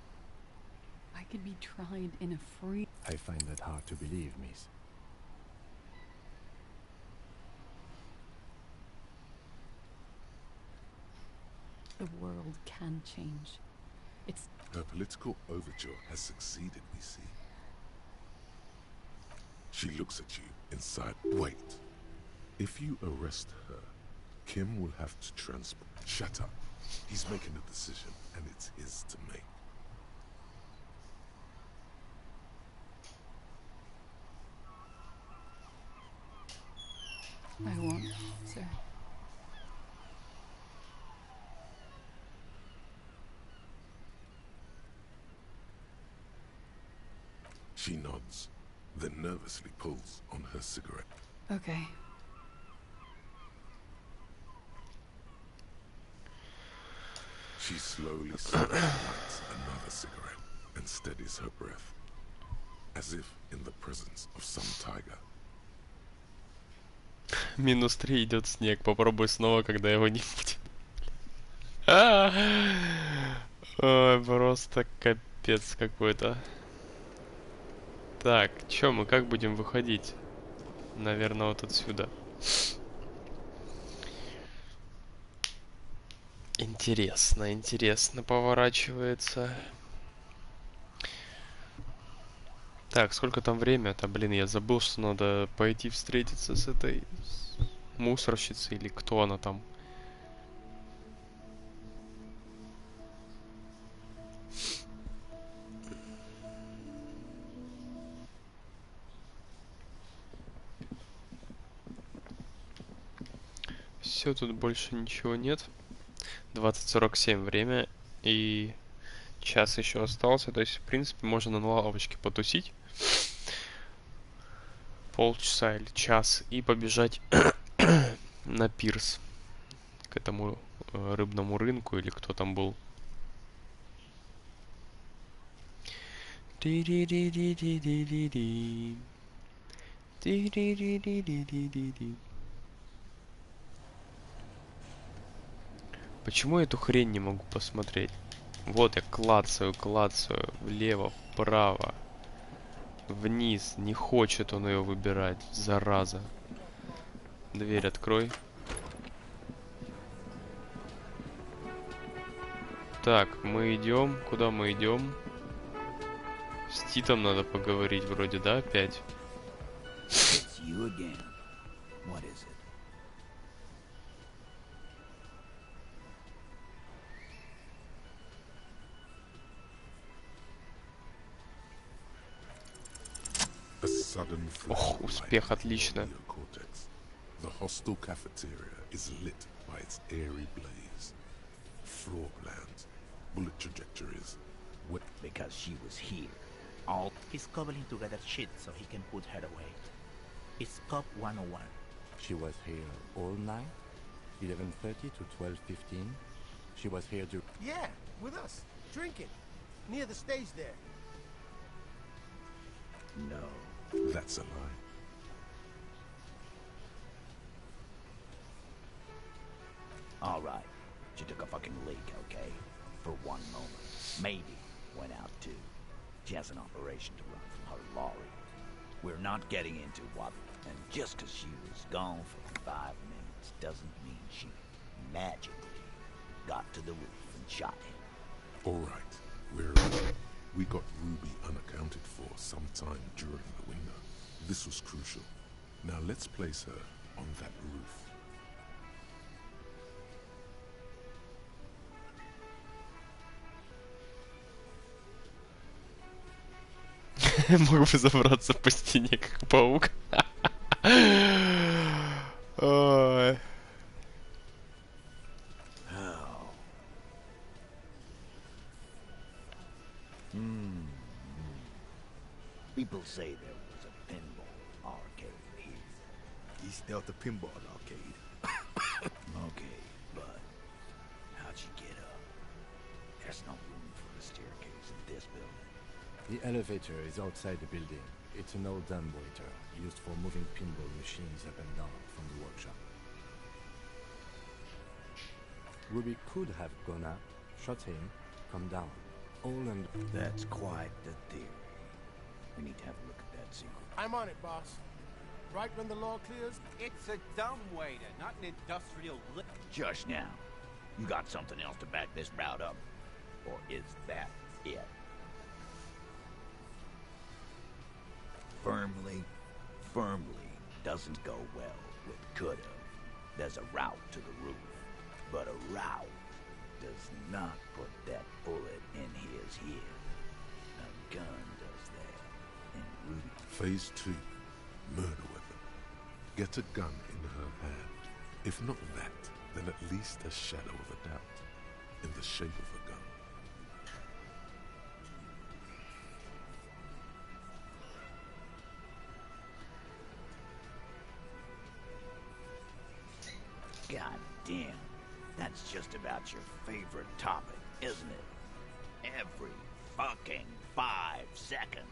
I could be tried in a free... I find that hard to believe, miss. The world can change. It's... Her political overture has succeeded, we see. She looks at you inside. Wait. If you arrest her, Kim will have to transport... Shut up. He's making a decision, and it's his to make. I won't, sir. She nods, then nervously pulls on her cigarette. Okay. She slowly lights another cigarette and steadies her breath, as if in the presence of some tiger. -3 идет снег. Попробуй снова, когда его не будет. Ой, просто капец какой-то. Так, чё, мы как будем выходить? Наверное, вот отсюда. Интересно, интересно поворачивается. Так, сколько там время-то? Блин, я забыл, что надо пойти встретиться с этой мусорщицей, или кто она там. Все, тут больше ничего нет. 20:47 время, и час еще остался. То есть, в принципе, можно на лавочке потусить. Полчаса или час. И побежать на пирс. К этому рыбному рынку, или кто там был. Почему я эту хрень не могу посмотреть? Вот я клацаю, клацаю. Влево, вправо. Вниз. Не хочет он ее выбирать. Зараза. Дверь открой. Так, мы идем. Куда мы идем? С Титом надо поговорить вроде, да, опять? It's you again. What is it? A sudden flash Ох, of успех, light in отлично. your cortex. The hostel cafeteria is lit by its airy blaze. Floor plans, bullet trajectories. Because she was here. All he's cobbling together shit so he can put her away. It's Cop 101. She was here all night, 11:30 to 12:15. She was here to... Yeah, with us, drinking, near the stage there. No. That's a lie. All right. She took a fucking leak, okay? For one moment. Maybe went out too. She has an operation to run from her lorry. We're not getting into what... And just because she was gone for 5 minutes doesn't mean she magically got to the roof and shot him. All right, we got Ruby unaccounted for sometime during the window. This was crucial. Now let's place her on that roof. Мог бы забраться по стене, как паук. Ой. People say there was a pinball arcade here. East Delta Pinball Arcade. Okay, but how'd she get up? There's no room for a staircase in this building. The elevator is outside the building. It's an old dumbwaiter used for moving pinball machines up and down from the workshop. Ruby could have gone up, shot him, come down, all under... That's quite the theory. We need to have a look at that scene. I'm on it, boss. Right when the law clears. It's a dumbwaiter, not an industrial Just now, you got something else to back this route up? Or is that it? Firmly doesn't go well with could've. There's a route to the roof, but a route does not put that bullet in his head. A gun does that, and Ruby... Phase 2, murder weapon. Get a gun in her hand. If not that, then at least a shadow of a doubt in the shape of a gun. God damn. That's just about your favorite topic, isn't it? Every fucking 5 seconds.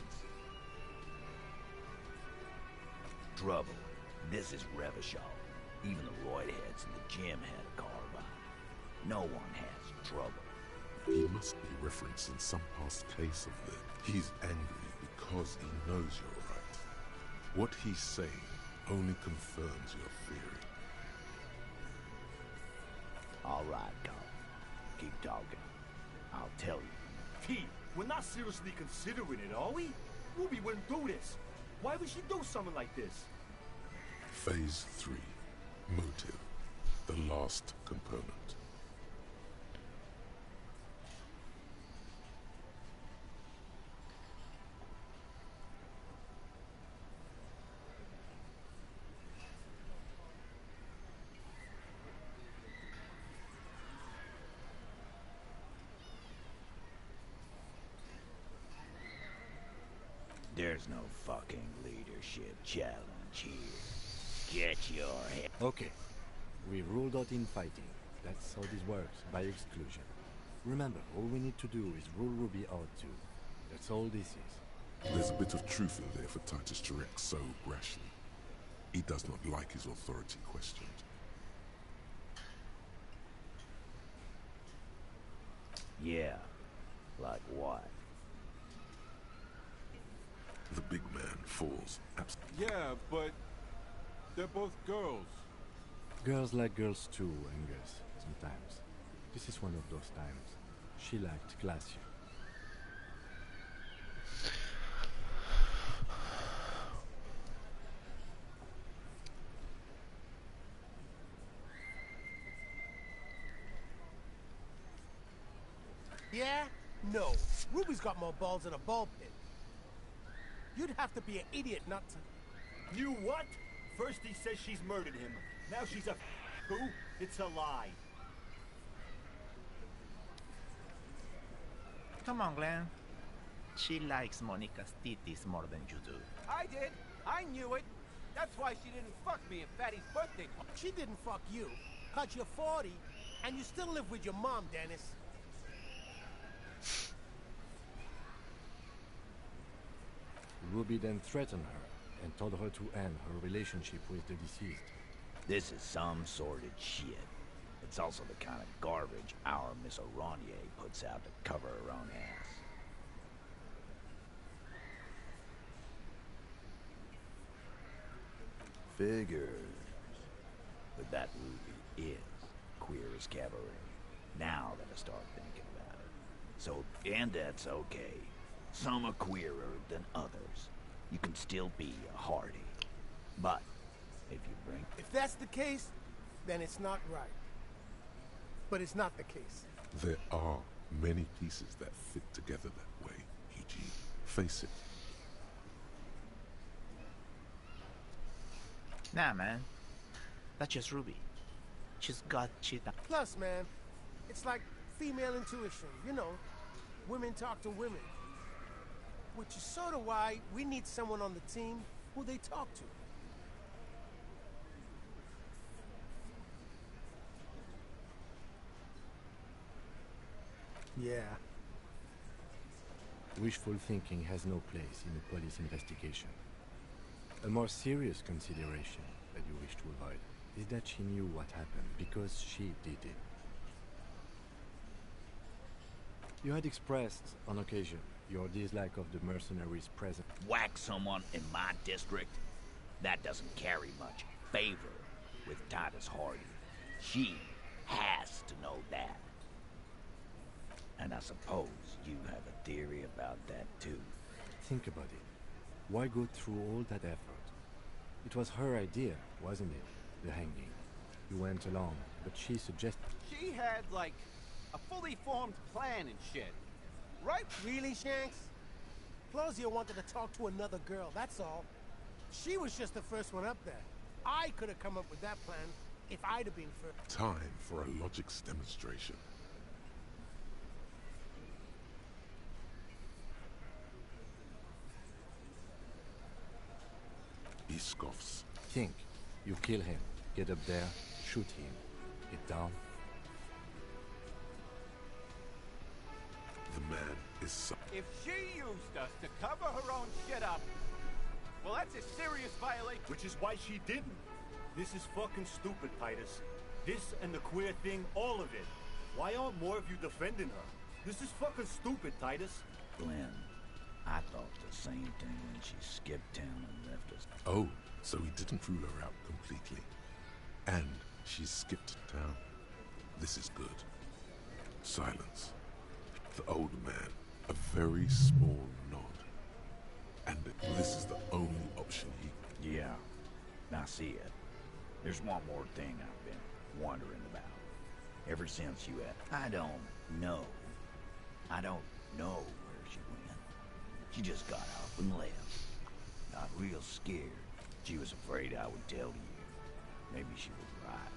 Trouble. This is Revachol. Even the roid heads in the gym had a carbine. No one has trouble. He must be referencing some past case of theirs. He's angry because he knows you're right. What he's saying only confirms your theory. All right, Carl. Keep talking. I'll tell you. Pete, we're not seriously considering it, are we? Ruby wouldn't do this. Why would she do something like this? Phase 3. Motive. The last component. There's no fucking leadership challenge here. Get your head. Okay. We ruled out infighting. That's how this works, by exclusion. Remember, all we need to do is rule Ruby out too. That's all this is. There's a bit of truth in there for Titus to react so rashly. He does not like his authority questioned. Yeah. Like what? The big man falls Yeah, but they're both girls. Girls like girls too, Angus, sometimes. This is one of those times. She liked Glacier. Yeah? No. Ruby's got more balls than a ball pit. You'd have to be an idiot not to... You what? First he says she's murdered him. Now she's a who? It's a lie. Come on, Glenn. She likes Monica's titties more than you do. I did. I knew it. That's why she didn't fuck me at Fatty's birthday. She didn't fuck you. 'Cause you're 40, and you still live with your mom, Dennis. Ruby then threatened her and told her to end her relationship with the deceased. This is some sordid shit. It's also the kind of garbage our Miss O'Ronier puts out to cover her own ass. Figures. But that Ruby is queer as cabaret. Now that I start thinking about it. So, and that's okay. Some are queerer than others. You can still be a Hardy. But, if you bring... If that's the case, then it's not right. But it's not the case. There are many pieces that fit together that way, E.g. Face it. Nah, man. That's just Ruby. She's got shit. Plus, man, it's like female intuition. You know, women talk to women. Which is sort of why we need someone on the team who they talk to. Yeah. Wishful thinking has no place in a police investigation. A more serious consideration that you wish to avoid is that she knew what happened because she did it. You had expressed, on occasion, your dislike of the mercenaries present. Whack someone in my district? That doesn't carry much favor with Titus Hardy. She has to know that. And I suppose you have a theory about that too. Think about it. Why go through all that effort? It was her idea, wasn't it? The hanging. You went along, but she suggested... She had, like, a fully formed plan and shit. Right? Really, Shanks? Claudia wanted to talk to another girl, that's all. She was just the first one up there. I could have come up with that plan if I'd have been first. Time for a logics demonstration. He scoffs. Think. You kill him, get up there, shoot him, it down? The man is If she used us to cover her own shit up, well, that's a serious violation. Which is why she didn't. This is fucking stupid, Titus. This and the queer thing, all of it. Why aren't more of you defending her? This is fucking stupid, Titus. Glenn, I thought the same thing when she skipped town and left us. Oh, so he didn't rule her out completely. And she skipped town. This is good. Silence. The older man, a very small nod. And this is the only option he... Yeah, I see it. There's one more thing I've been wondering about. Ever since you had... I don't know where she went. She just got up and left. Got real scared. She was afraid I would tell you. Maybe she was right.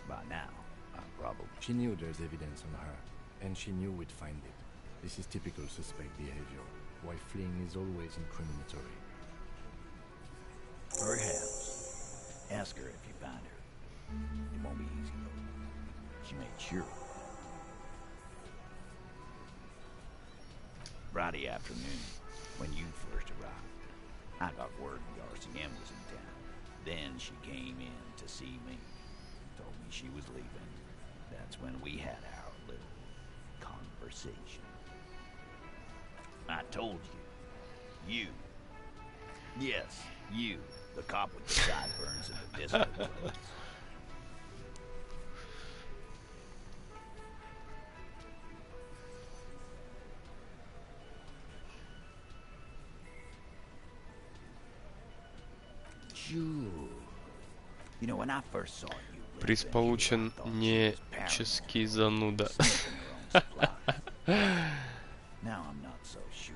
By now, I probably... She knew there's evidence on her, and she knew we'd find it. This is typical suspect behavior. Why fleeing is always incriminatory. Perhaps. Ask her if you find her. It won't be easy, though. She made sure. Friday afternoon, when you first arrived, I got word the RCM was in town. Then she came in to see me. Told me she was leaving. That's when we had our little conversation. I told you. You. Yes, you. The cop with the sideburns and the disco clothes. Sure. You know, when I first saw you, Приз получен неческий зануда. Now I'm not so sure.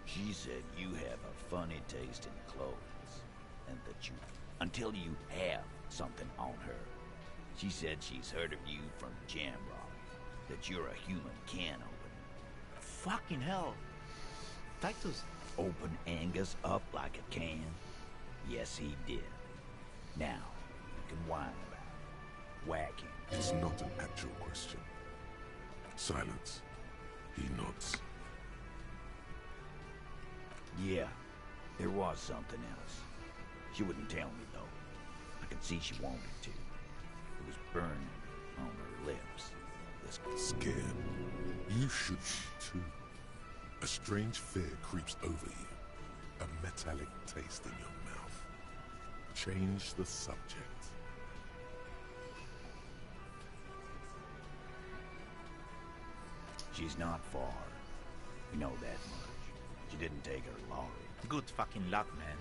She said you have a funny taste in clothes, and that you, until you have something on her. She said she's heard of you from Jamrock, that you're a human can opener. Fucking hell. Titus. Open Angus up like a can? Yes, he did. Now, you can whine about it. Whack him. It's not an actual question. Silence. He nods. Yeah, there was something else. She wouldn't tell me, though. I could see she wanted to. It was burning on her lips. This Scared. You should be too. A strange fear creeps over you. A metallic taste in your mouth. Change the subject. She's not far. You know that much. She didn't take her lorry. Good fucking luck, man.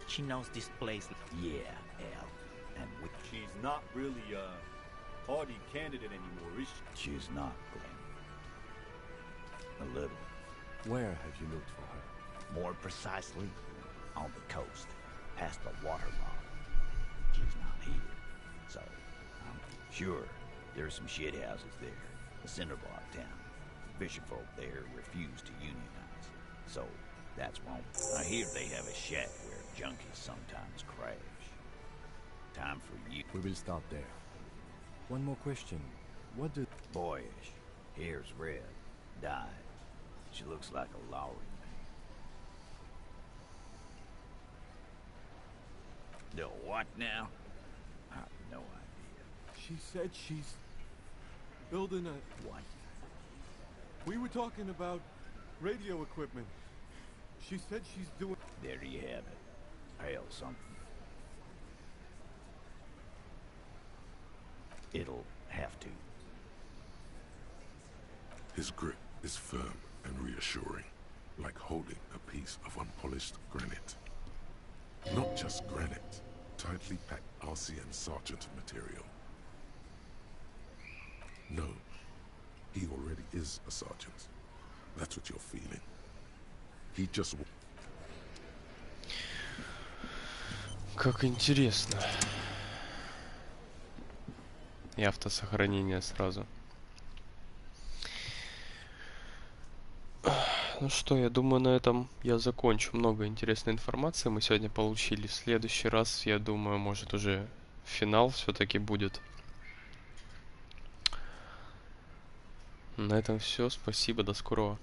She knows this place. Yeah, Al. And we... She's not really a party candidate anymore, is she? She's not, Glenn. A little. Where have you looked for her? More precisely, on the coast, past the waterlock. She's not here. So, I'm sure there's some shit houses there. The cinder block town. Fisherfolk there refuse to unionize. So, that's one. I hear they have a shack where junkies sometimes crash. Time for you. We will start there. One more question. What do... Boyish. Hair's red. Dyed. She looks like a lorry man. The what now? I have no idea. She said she's building a... What? We were talking about radio equipment. She said she's doing... There you have it. Hail something. It'll have to. His grip is firm and reassuring, like holding a piece of unpolished granite. Not just granite, tightly packed RCN sergeant material. No, he already is a sergeant. That's what you're feeling. He just... Как интересно. И автосохранение сразу. Ну что, я думаю, на этом я закончу. Много интересной информации мы сегодня получили. В следующий раз, я думаю, может уже финал все-таки будет. На этом все. Спасибо, до скорого.